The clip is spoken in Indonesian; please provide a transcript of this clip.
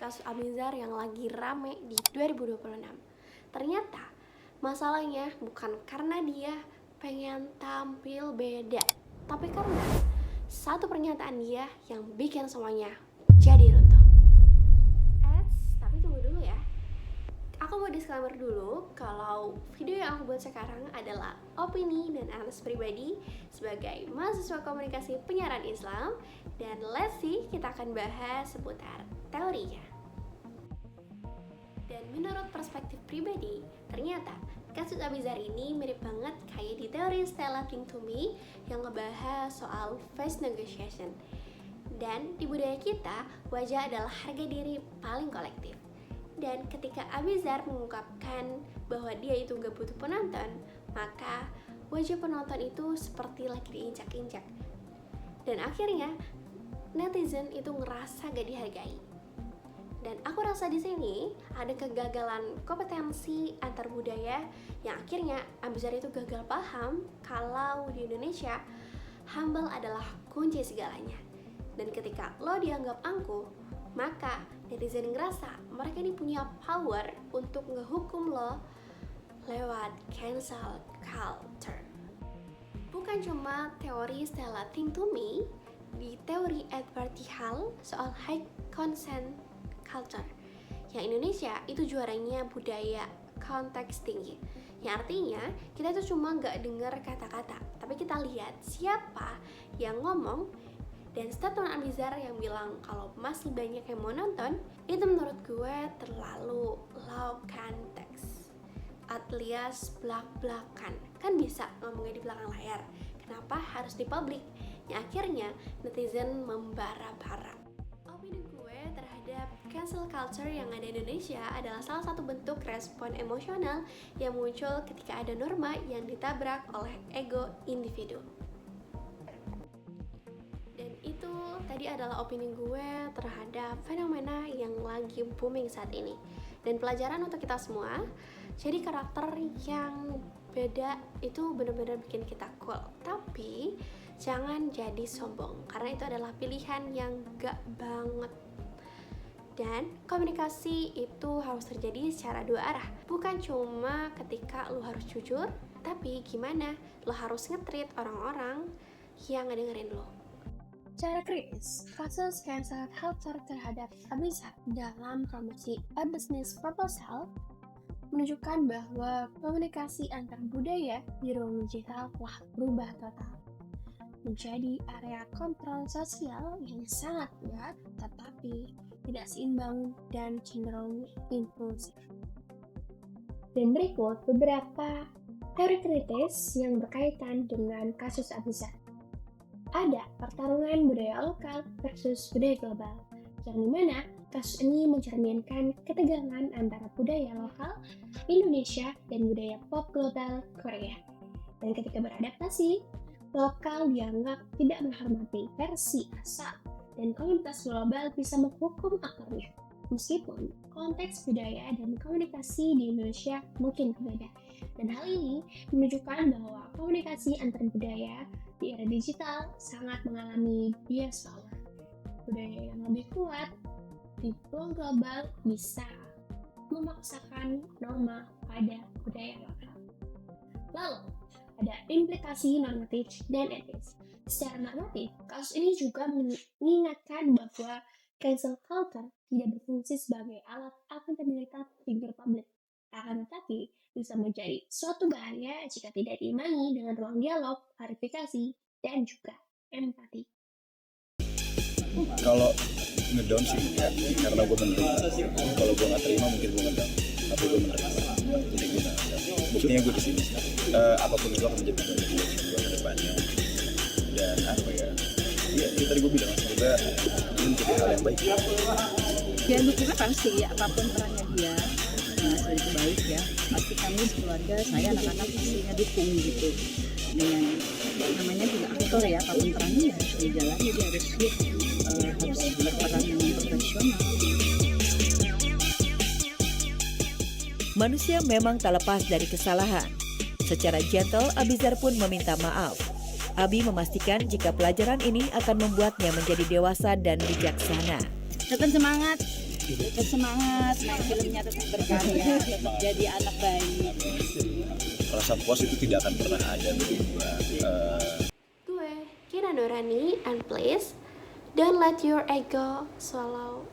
kasus Abizar yang lagi rame di 2026. Ternyata masalahnya bukan karena dia pengen tampil beda, tapi karena satu pernyataan dia yang bikin semuanya jadi runtuh. Tapi tunggu dulu ya. Aku mau disclaimer dulu kalau video yang aku buat sekarang adalah opini dan analis pribadi sebagai mahasiswa komunikasi penyiaran Islam, dan let's see, kita akan bahas seputar teorinya. Dan menurut perspektif pribadi, ternyata kasus Abizar ini mirip banget kayak di teori Stella Think to Me yang ngebahas soal face negotiation. Dan di budaya kita, wajah adalah harga diri paling kolektif. Dan ketika Abizar mengungkapkan bahwa dia itu gak butuh penonton, maka wajah penonton itu seperti lagi diinjak-injak. Dan akhirnya netizen itu ngerasa gak dihargai. Dan aku rasa di sini ada kegagalan kompetensi antar budaya yang akhirnya Abizar itu gagal paham kalau di Indonesia humble adalah kunci segalanya. Dan ketika lo dianggap angkuh, maka netizen ngerasa mereka ini punya power untuk ngehukum lo lewat cancel culture. Bukan cuma teori Stella Think to Me, di teori Edward T. Hall soal high consent culture, yang Indonesia itu juaranya budaya konteks tinggi, yang artinya kita tuh cuma gak dengar kata-kata, tapi kita lihat siapa yang ngomong. Dan statement Abizar yang bilang kalau masih banyak yang mau nonton, itu menurut gue terlalu low context, alias belak-belakan. Kan bisa ngomongnya di belakang layar, kenapa harus di publik? Yang akhirnya netizen membara-bara. Opini gue terhadap cancel culture yang ada di Indonesia adalah salah satu bentuk respon emosional yang muncul ketika ada norma yang ditabrak oleh ego individu. Itu tadi adalah opini gue terhadap fenomena yang lagi booming saat ini. Dan pelajaran untuk kita semua, jadi karakter yang beda itu benar-benar bikin kita cool. Tapi jangan jadi sombong, karena itu adalah pilihan yang gak banget. Dan komunikasi itu harus terjadi secara dua arah. Bukan cuma ketika lo harus jujur, tapi gimana lo harus nge-treat orang-orang yang ngedengerin lo. Secara kritis, kasus cancel culture terhadap Abizar dalam promosi A Business Proposal menunjukkan bahwa komunikasi antar budaya di ruang digital telah berubah total menjadi area kontrol sosial yang sangat kuat tetapi tidak seimbang dan cenderung impulsif. Dan berikut beberapa teori kritis yang berkaitan dengan kasus Abizar. Ada pertarungan budaya lokal versus budaya global, yang dimana kasus ini mencerminkan ketegangan antara budaya lokal Indonesia dan budaya pop global Korea. Dan ketika beradaptasi, lokal dianggap tidak menghormati versi asal, dan komunitas global bisa menghukum akalnya. Meskipun konteks budaya dan komunikasi di Indonesia mungkin berbeda. Dan hal ini menunjukkan bahwa komunikasi antar budaya di era digital sangat mengalami bias power. Budaya yang lebih kuat di ruang global bisa memaksakan norma pada budaya lokal. Lalu, ada implikasi normatif dan etis. Secara normatif, kasus ini juga mengingatkan bahwa cancel culture tidak berfungsi sebagai alat akuntabilitas figur publik. Akan tetapi, bisa menjadi suatu bahaya jika tidak diimbangi dengan ruang dialog, klarifikasi, dan juga empati. Kalau ngedown sih ya, karena gue menerima. Kalau gue nggak terima mungkin gue ngedown, tapi gue menerima. Jadi gue nggak. Buktinya gue di sini. Apapun itu akan menjadi bagian gue ke depannya. Dan apa ya? Ya itu tadi gue bilang semoga ini menjadi hal yang baik. Ya dukungan pasti ya, apapun perannya dia. Nah, itu baik ya. Pasti kami keluarga, saya anak-anak pastinya dukung gitu. Dengan namanya juga aktor ya, apapun perannya ya harus dijalani, dia harus berperan yang profesional. Manusia memang tak lepas dari kesalahan. Secara gentle, Abizar pun meminta maaf. Abi memastikan jika pelajaran ini akan membuatnya menjadi dewasa dan bijaksana. Tetap semangat, tetap semangat, main filmnya tetap berkarya, jadi anak baik. Rasa puas itu tidak akan pernah ada bagi gue. Gue Kira Nurani, and please don't let your ego swallow